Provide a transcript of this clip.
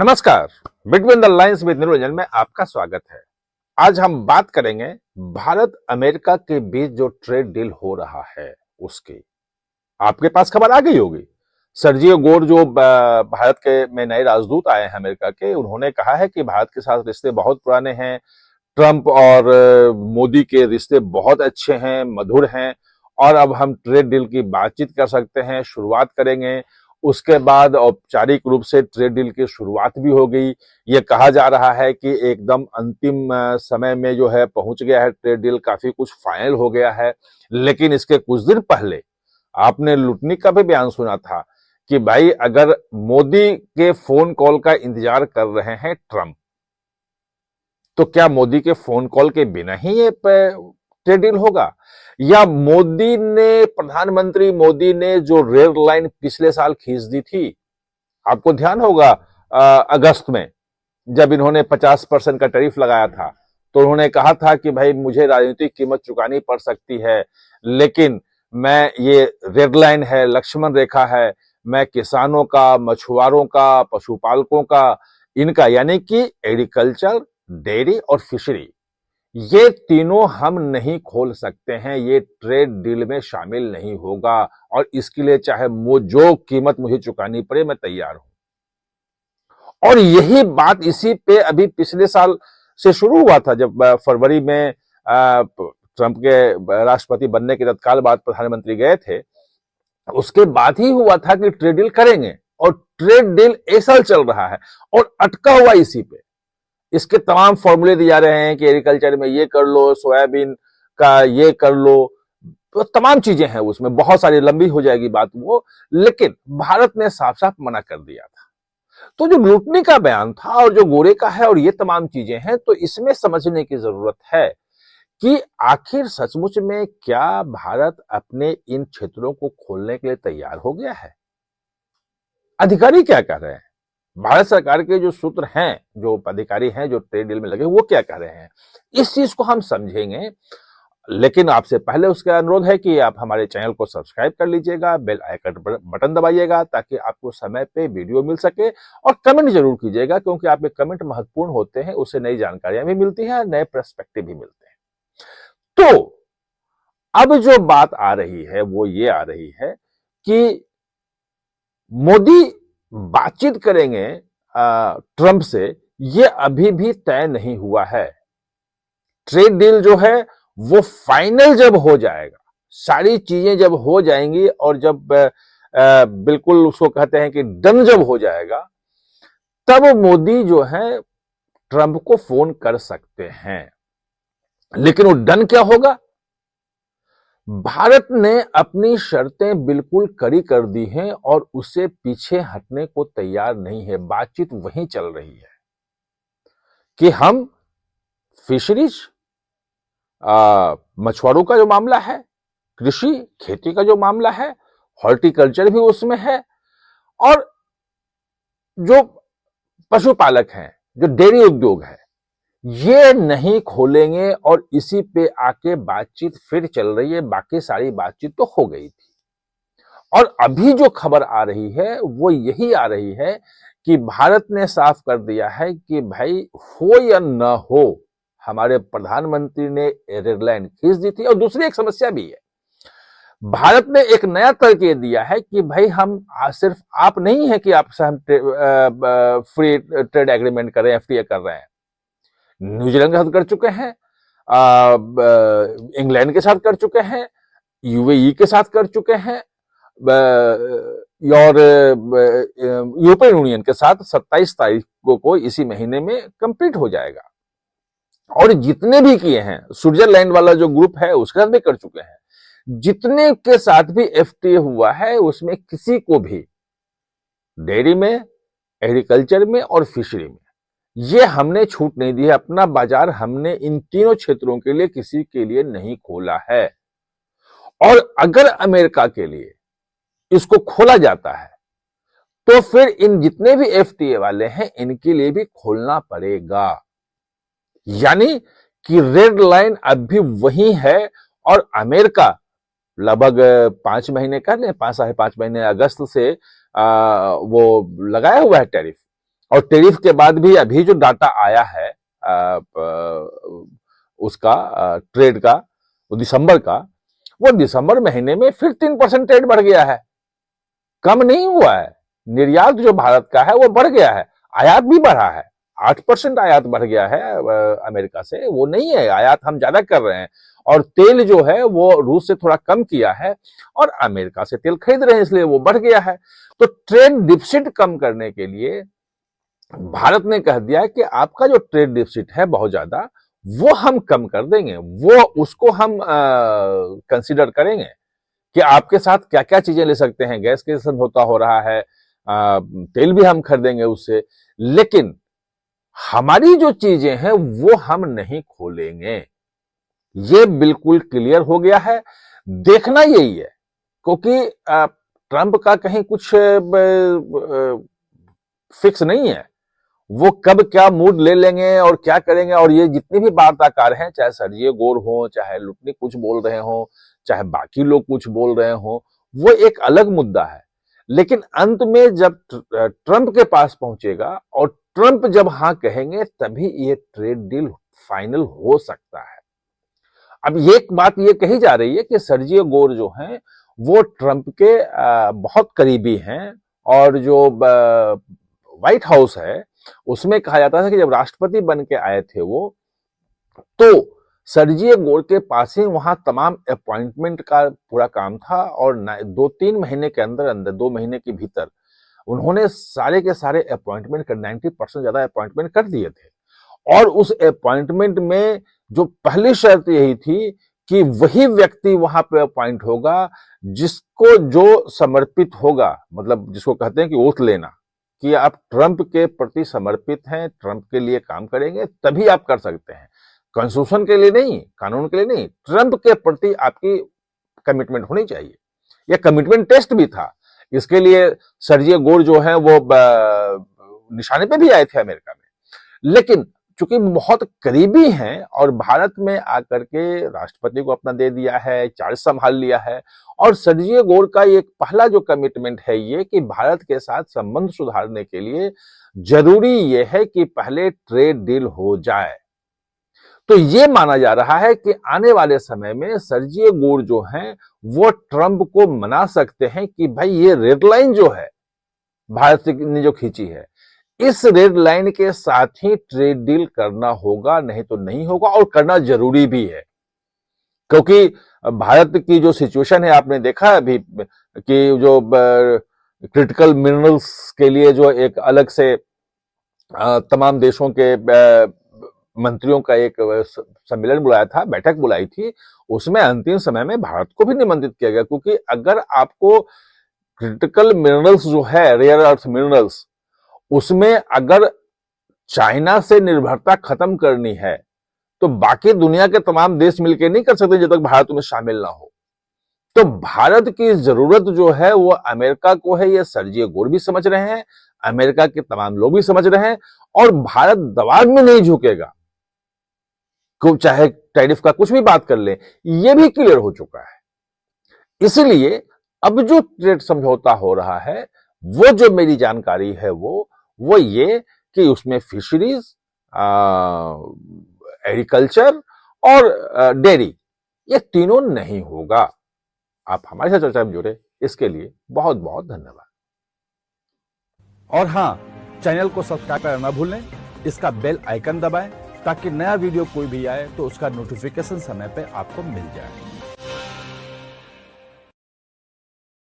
नमस्कार। Between the lines with Niranjan में आपका स्वागत है। आज हम बात करेंगे भारत अमेरिका के बीच जो ट्रेड डील हो रहा है उसकी। आपके पास खबर आ गई होगी। सर्जियो गोर जो भारत के में नए राजदूत आए हैं अमेरिका के, उन्होंने कहा है कि भारत के साथ रिश्ते बहुत पुराने हैं। ट्रंप और मोदी के रिश्ते बहुत अच्छे हैं, मधुर हैं और अब हम ट्रेड डील की बातचीत कर सकते हैं, शुरुआत करेंगे। उसके बाद औपचारिक रूप से ट्रेड डील की शुरुआत भी हो गई। ये कहा जा रहा है कि एकदम अंतिम समय में जो है पहुंच गया है ट्रेड डील, काफी कुछ फाइनल हो गया है। लेकिन इसके कुछ दिन पहले आपने लुटनिक का भी बयान सुना था कि भाई अगर मोदी के फोन कॉल का इंतजार कर रहे हैं ट्रंप, तो क्या मोदी के फोन कॉल के बिना ही ये ट्रेड डील होगा, या प्रधानमंत्री मोदी ने जो रेड लाइन पिछले साल खींच दी थी, आपको ध्यान होगा अगस्त में जब इन्होंने 50% का टैरिफ लगाया था, तो उन्होंने कहा था कि भाई मुझे राजनीतिक कीमत चुकानी पड़ सकती है, लेकिन मैं ये रेड लाइन है, लक्ष्मण रेखा है, मैं किसानों का, मछुआरों का, पशुपालकों का, इनका यानी कि एग्रीकल्चर, डेयरी और फिशरी, ये तीनों हम नहीं खोल सकते हैं, ये ट्रेड डील में शामिल नहीं होगा और इसके लिए चाहे जो कीमत मुझे चुकानी पड़े मैं तैयार हूं। और यही बात इसी पे अभी पिछले साल से शुरू हुआ था जब फरवरी में ट्रंप के राष्ट्रपति बनने के तत्काल बाद प्रधानमंत्री गए थे। उसके बाद ही हुआ था कि ट्रेड डील करेंगे और ट्रेड डील एक साल चल रहा है और अटका हुआ इसी पे। इसके तमाम फॉर्मूले दिए जा रहे हैं कि एग्रीकल्चर में ये कर लो, सोयाबीन का ये कर लो, तो तमाम चीजें हैं उसमें, बहुत सारी लंबी हो जाएगी बात वो, लेकिन भारत ने साफ साफ मना कर दिया था। तो जो लुटने का बयान था और जो गोरे का है और ये तमाम चीजें हैं, तो इसमें समझने की जरूरत है कि आखिर सचमुच में क्या भारत अपने इन क्षेत्रों को खोलने के लिए तैयार हो गया है। अधिकारी क्या कह रहे हैं, भारत सरकार के जो सूत्र हैं, जो अधिकारी हैं जो ट्रेड डील में लगे, वो क्या कह रहे हैं, इस चीज को हम समझेंगे। लेकिन आपसे पहले उसका अनुरोध है कि आप हमारे चैनल को सब्सक्राइब कर लीजिएगा, बेल आइकन बटन दबाइएगा ताकि आपको समय पे वीडियो मिल सके, और कमेंट जरूर कीजिएगा क्योंकि आपके कमेंट महत्वपूर्ण होते हैं, उससे नई जानकारियां भी मिलती हैं, नए पर्सपेक्टिव भी मिलते हैं। तो अब जो बात आ रही है वो ये आ रही है कि मोदी बातचीत करेंगे ट्रंप से, ये अभी भी तय नहीं हुआ है। ट्रेड डील जो है वो फाइनल जब हो जाएगा, सारी चीजें जब हो जाएंगी और जब बिल्कुल उसको कहते हैं कि डन जब हो जाएगा, तब मोदी जो है ट्रंप को फोन कर सकते हैं। लेकिन वो डन क्या होगा, भारत ने अपनी शर्तें बिल्कुल कड़ी कर दी हैं और उससे पीछे हटने को तैयार नहीं है। बातचीत वहीं चल रही है कि हम फिशरीज, मछुआरों का जो मामला है, कृषि खेती का जो मामला है, हॉर्टिकल्चर भी उसमें है, और जो पशुपालक हैं, जो डेयरी उद्योग है, ये नहीं खोलेंगे और इसी पे आके बातचीत फिर चल रही है। बाकी सारी बातचीत तो हो गई थी और अभी जो खबर आ रही है वो यही आ रही है कि भारत ने साफ कर दिया है कि भाई हो या न हो, हमारे प्रधानमंत्री ने रेड लाइन खींच दी थी। और दूसरी एक समस्या भी है, भारत ने एक नया तर्क ये दिया है कि भाई हम सिर्फ आप नहीं है कि आपसे हम फ्री ट्रेड एग्रीमेंट कर रहे हैं, एफटीए कर रहे हैं, न्यूजीलैंड के साथ कर चुके हैं, इंग्लैंड के साथ कर चुके हैं, यूएई के साथ कर चुके हैं, और यूरोपियन यूनियन के साथ 27 तारीख को इसी महीने में कंप्लीट हो जाएगा। और जितने भी किए हैं, स्विट्जरलैंड वाला जो ग्रुप है उसके साथ भी कर चुके हैं। जितने के साथ भी एफटीए हुआ है उसमें किसी को भी डेयरी में, एग्रीकल्चर में और फिशरी में ये हमने छूट नहीं दी है। अपना बाजार हमने इन तीनों क्षेत्रों के लिए किसी के लिए नहीं खोला है। और अगर अमेरिका के लिए इसको खोला जाता है तो फिर इन जितने भी एफटीए वाले हैं इनके लिए भी खोलना पड़ेगा। यानी कि रेड लाइन अब भी वही है और अमेरिका लगभग 5 महीने कर ले, 5 साढ़े 5 महीने अगस्त से वो लगाया हुआ है टैरिफ, और टैरिफ के बाद भी अभी जो डाटा आया है उसका ट्रेड का, दिसंबर का, वो दिसंबर महीने में फिर 3% ट्रेड बढ़ गया है, कम नहीं हुआ है। निर्यात जो भारत का है वो बढ़ गया है, आयात भी बढ़ा है, 8% आयात बढ़ गया है अमेरिका से, वो नहीं है, आयात हम ज्यादा कर रहे हैं। और तेल जो है वो रूस से थोड़ा कम किया है और अमेरिका से तेल खरीद रहे हैं, इसलिए वो बढ़ गया है। तो ट्रेड डिफिसिट कम करने के लिए भारत ने कह दिया कि आपका जो ट्रेड डिफिसिट है बहुत ज्यादा, वो हम कम कर देंगे, वो उसको हम कंसीडर करेंगे कि आपके साथ क्या क्या चीजें ले सकते हैं, गैस के समझौता हो रहा है, तेल भी हम खरीदेंगे उससे, लेकिन हमारी जो चीजें हैं वो हम नहीं खोलेंगे। ये बिल्कुल क्लियर हो गया है। देखना यही है, क्योंकि ट्रंप का कहीं कुछ फिक्स नहीं है, वो कब क्या मूड ले लेंगे और क्या करेंगे। और ये जितने भी वार्ताकार हैं, चाहे सर्जी गोर हो, चाहे लुटनी कुछ बोल रहे हो, चाहे बाकी लोग कुछ बोल रहे हो, वो एक अलग मुद्दा है। लेकिन अंत में जब ट्रंप के पास पहुंचेगा और ट्रंप जब हां कहेंगे, तभी ये ट्रेड डील फाइनल हो सकता है। अब एक बात ये कही जा रही है कि सर्जी गोर जो हैं वो ट्रंप के बहुत करीबी हैं, और जो व्हाइट हाउस है उसमें कहा जाता था कि जब राष्ट्रपति बन के आए थे वो, तो सर्जी गोर के पास ही वहां तमाम अपॉइंटमेंट का पूरा काम था, और 2-3 महीने के अंदर अंदर, 2 महीने के भीतर उन्होंने सारे के सारे अपॉइंटमेंट कर 90% ज्यादा अपॉइंटमेंट कर दिए थे। और उस अपॉइंटमेंट में जो पहली शर्त यही थी कि वही व्यक्ति वहां पे अपॉइंट होगा जिसको जो समर्पित होगा, मतलब जिसको कहते हैं कि ओथ लेना, कि आप ट्रंप के प्रति समर्पित हैं, ट्रंप के लिए काम करेंगे, तभी आप कर सकते हैं। कॉन्स्टिट्यूशन के लिए नहीं, कानून के लिए नहीं, ट्रंप के प्रति आपकी कमिटमेंट होनी चाहिए। यह कमिटमेंट टेस्ट भी था। इसके लिए सर्जी गोर जो है वो निशाने पे भी आए थे अमेरिका में, लेकिन चूंकि बहुत करीबी हैं और भारत में आकर के राष्ट्रपति को अपना दे दिया है, चार्ज संभाल लिया है, और सर्जी गोर का एक पहला जो कमिटमेंट है ये कि भारत के साथ संबंध सुधारने के लिए जरूरी ये है कि पहले ट्रेड डील हो जाए। तो ये माना जा रहा है कि आने वाले समय में सर्जी गोर जो हैं वो ट्रंप को मना सकते हैं कि भाई ये रेड लाइन जो है भारत ने जो खींची है, इस रेड लाइन के साथ ही ट्रेड डील करना होगा, नहीं तो नहीं होगा, और करना जरूरी भी है। क्योंकि भारत की जो सिचुएशन है आपने देखा अभी कि जो क्रिटिकल मिनरल्स के लिए जो एक अलग से तमाम देशों के मंत्रियों का एक सम्मेलन बुलाया था, बैठक बुलाई थी, उसमें अंतिम समय में भारत को भी निमंत्रित किया गया। क्योंकि अगर आपको क्रिटिकल मिनरल्स जो है, रेयर अर्थ मिनरल्स, उसमें अगर चाइना से निर्भरता खत्म करनी है तो बाकी दुनिया के तमाम देश मिलकर नहीं कर सकते जब तक भारत में शामिल ना हो। तो भारत की जरूरत जो है वो अमेरिका को है, ये सर्जी गोर भी समझ रहे हैं, अमेरिका के तमाम लोग भी समझ रहे हैं, और भारत दबाव में नहीं झुकेगा, चाहे टैरिफ का कुछ भी बात कर ले, ये भी क्लियर हो चुका है। इसलिए अब जो ट्रेड समझौता हो रहा है, वो जो मेरी जानकारी है वो ये कि उसमें फिशरीज, एग्रीकल्चर और डेयरी, ये तीनों नहीं होगा। आप हमारे साथ चर्चा में जुड़े, इसके लिए बहुत बहुत धन्यवाद। और हां, चैनल को सब्सक्राइब करना ना भूलें, इसका बेल आइकन दबाएं ताकि नया वीडियो कोई भी आए तो उसका नोटिफिकेशन समय पे आपको मिल जाए।